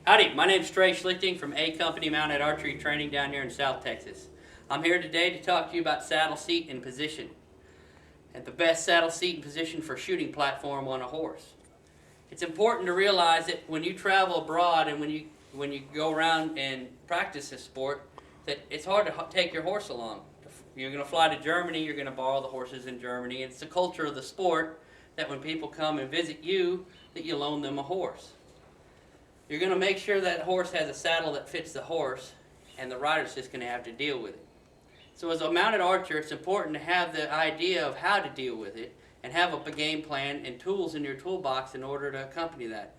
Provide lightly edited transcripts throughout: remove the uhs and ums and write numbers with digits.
Howdy, my name's Trey Schlichting from Company Mounted Archery Training down here in South Texas. I'm here today to talk to you about saddle seat and position, and the best saddle seat and position for shooting platform on a horse. It's important to realize that when you travel abroad and when you go around and practice this sport, that it's hard to take your horse along. You're going to fly to Germany, you're going to borrow the horses in Germany. It's the culture of the sport that when people come and visit you, that you loan them a horse. You're going to make sure that horse has a saddle that fits the horse, and the rider's just going to have to deal with it. So as a mounted archer, it's important to have the idea of how to deal with it and have a game plan and tools in your toolbox in order to accompany that.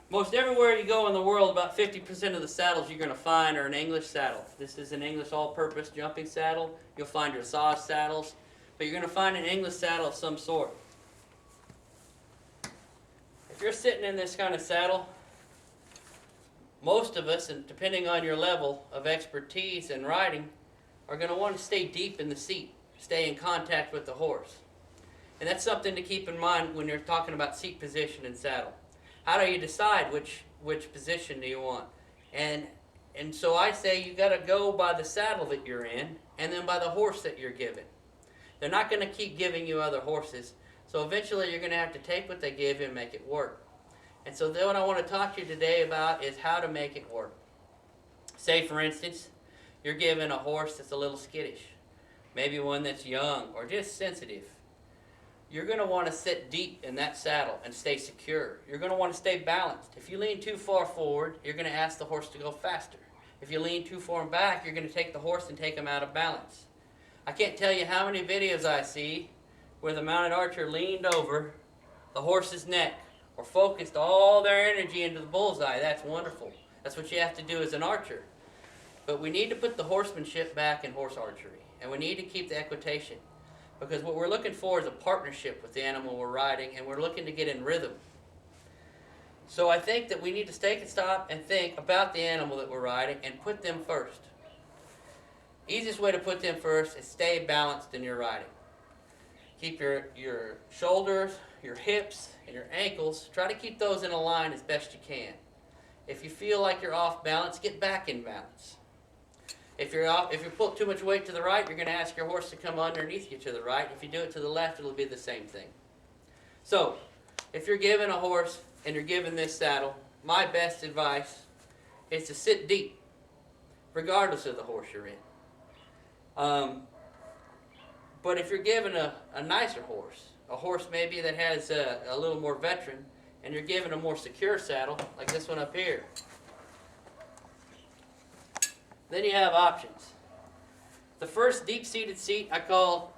Most everywhere you go in the world, about 50% of the saddles you're going to find are an English saddle. This is an English all-purpose jumping saddle. You'll find dressage saddles, but you're going to find an English saddle of some sort. If you're sitting in this kind of saddle, most of us, and depending on your level of expertise in riding, are going to want to stay deep in the seat, stay in contact with the horse. And that's something to keep in mind when you're talking about seat position and saddle. How do you decide which position do you want? And so I say you got to go by the saddle that you're in and then by the horse that you're given. They're not going to keep giving you other horses. So eventually you're going to have to take what they give you and make it work. And so then what I want to talk to you today about is how to make it work. Say for instance, you're given a horse that's a little skittish, maybe one that's young or just sensitive. You're going to want to sit deep in that saddle and stay secure. You're going to want to stay balanced. If you lean too far forward, you're going to ask the horse to go faster. If you lean too far back, you're going to take the horse and take him out of balance. I can't tell you how many videos I see where the mounted archer leaned over the horse's neck or focused all their energy into the bullseye. That's wonderful. That's what you have to do as an archer. But we need to put the horsemanship back in horse archery, and we need to keep the equitation, because what we're looking for is a partnership with the animal we're riding, and we're looking to get in rhythm. So I think that we need to take a stop and think about the animal that we're riding and put them first. Easiest way to put them first is stay balanced in your riding. Keep your shoulders, your hips, and your ankles, try to keep those in a line as best you can. If you feel like you're off balance, get back in balance. If you put too much weight to the right, you're going to ask your horse to come underneath you to the right. If you do it to the left, it'll be the same thing. So, if you're given a horse and you're given this saddle, my best advice is to sit deep, regardless of the horse you're in. But if you're given a nicer horse, a horse maybe that has a little more veteran, and you're given a more secure saddle, like this one up here, then you have options. The first deep-seated seat I call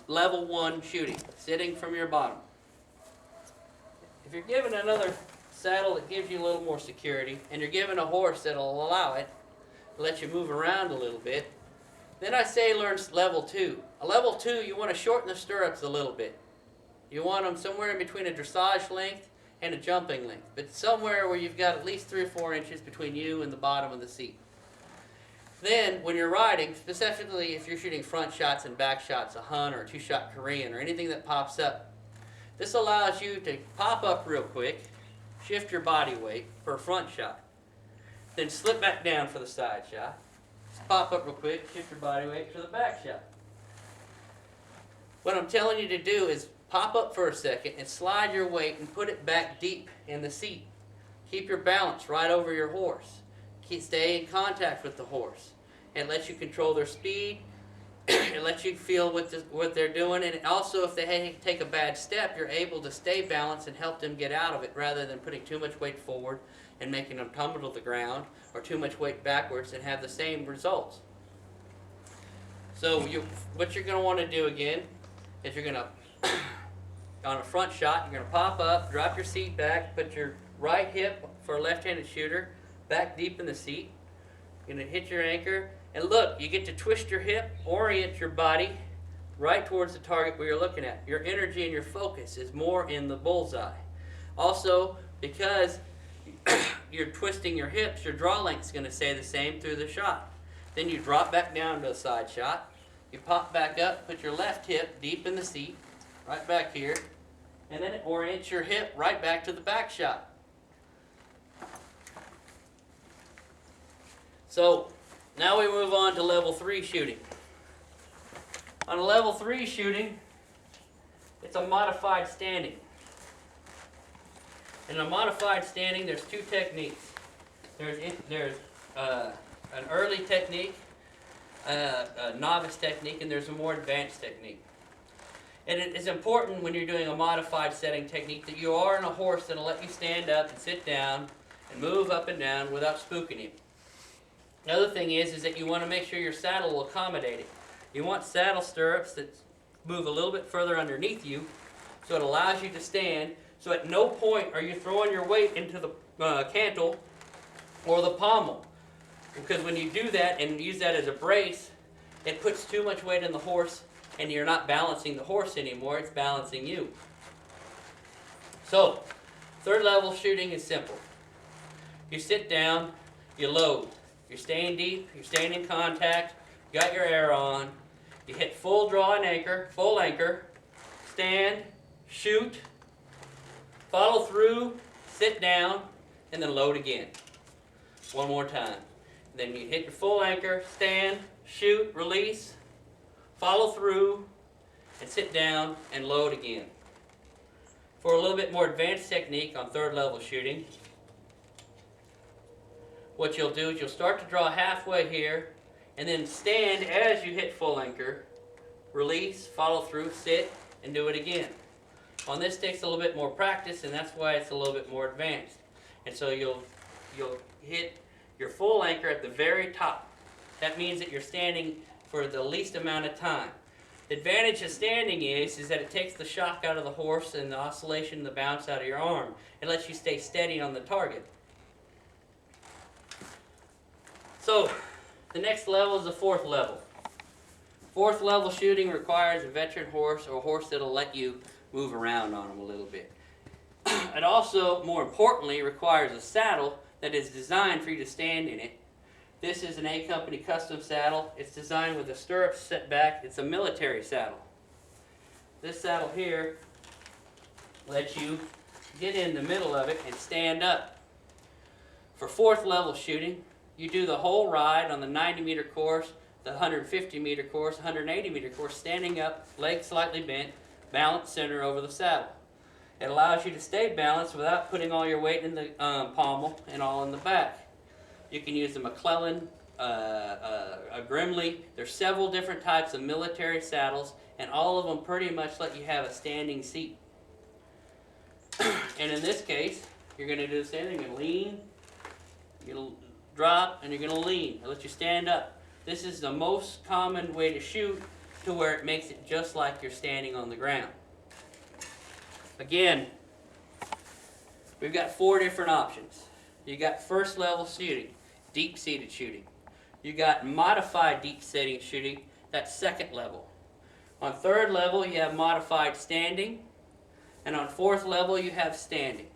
level 1 shooting, sitting from your bottom. If you're given another saddle that gives you a little more security, and you're given a horse that'll allow it, to let you move around a little bit, then I say learn level 2. A level 2, you want to shorten the stirrups a little bit. You want them somewhere in between a dressage length and a jumping length, but somewhere where you've got at least 3 or 4 inches between you and the bottom of the seat. Then, when you're riding, specifically if you're shooting front shots and back shots, a Hun or a 2-shot Korean or anything that pops up, this allows you to pop up real quick, shift your body weight for a front shot, then slip back down for the side shot. Pop up real quick, shift your body weight for the back shot. What I'm telling you to do is pop up for a second and slide your weight and put it back deep in the seat. Keep your balance right over your horse. Stay in contact with the horse. It lets you control their speed. It lets you feel what they're doing. And also, if they take a bad step, you're able to stay balanced and help them get out of it rather than putting too much weight forward and making them tumble to the ground, or too much weight backwards and have the same results. So what you're going to want to do again is you're going to, on a front shot, you're going to pop up, drop your seat back, put your right hip for a left-handed shooter back deep in the seat. You're going to hit your anchor, and look, you get to twist your hip, orient your body right towards the target where you're looking at. Your energy and your focus is more in the bullseye. Also, because you're twisting your hips, your draw length is going to stay the same through the shot. Then you drop back down to a side shot. You pop back up, put your left hip deep in the seat, right back here, and then it orients your hip right back to the back shot. So now we move on to level 3 shooting. On a level 3 shooting, it's a modified standing. In a modified standing, there's 2 techniques. There's an early technique, a novice technique, and there's a more advanced technique. And it is important when you're doing a modified setting technique that you are on a horse that'll let you stand up and sit down and move up and down without spooking him. The other thing is that you want to make sure your saddle will accommodate it. You want saddle stirrups that move a little bit further underneath you so it allows you to stand. So at no point are you throwing your weight into the cantle or the pommel. Because when you do that and use that as a brace, it puts too much weight on the horse and you're not balancing the horse anymore, it's balancing you. So, 3rd level shooting is simple. You sit down, you load. You're staying deep, you're staying in contact, you got your air on, you hit full draw and anchor, full anchor, stand, shoot, follow through, sit down, and then load again. One more time. Then you hit your full anchor, stand, shoot, release, follow through, and sit down and load again. For a little bit more advanced technique on 3rd level shooting, what you'll do is you'll start to draw halfway here, and then stand as you hit full anchor, release, follow through, sit, and do it again. On this takes a little bit more practice, and that's why it's a little bit more advanced. And so you'll hit your full anchor at the very top. That means that you're standing for the least amount of time. The advantage of standing is that it takes the shock out of the horse and the oscillation and the bounce out of your arm. It lets you stay steady on the target. So, the next level is the 4th level. 4th level shooting requires a veteran horse or a horse that'll let you move around on them a little bit. It also, more importantly, requires a saddle that is designed for you to stand in it. This is an A Company custom saddle. It's designed with the stirrups set back. It's a military saddle. This saddle here lets you get in the middle of it and stand up. For 4th level shooting, you do the whole ride on the 90-meter course, the 150-meter course, 180-meter course, standing up, legs slightly bent, balance center over the saddle. It allows you to stay balanced without putting all your weight in the pommel and all in the back. You can use the McClellan, a Grimley. There's several different types of military saddles, and all of them pretty much let you have a standing seat. And in this case, you're going to do the same thing. You're going to lean, you're going to drop, and you're going to lean. It'll let you stand up. This is the most common way to shoot to where it makes it just like you're standing on the ground. Again, we've got 4 different options. You got 1st level shooting, deep-seated shooting. You got modified deep-seating shooting, that's 2nd level. On 3rd level, you have modified standing, and on 4th level, you have standing.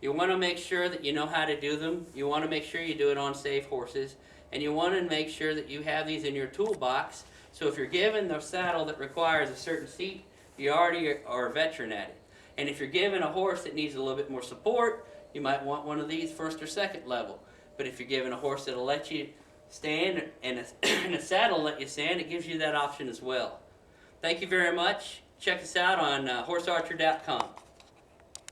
You want to make sure that you know how to do them. You want to make sure you do it on safe horses, and you want to make sure that you have these in your toolbox. So if you're given the saddle that requires a certain seat, you already are a veteran at it. And if you're given a horse that needs a little bit more support, you might want one of these 1st or 2nd level. But if you're given a horse that'll let you stand and a saddle let you stand, it gives you that option as well. Thank you very much. Check us out on horsearcher.com.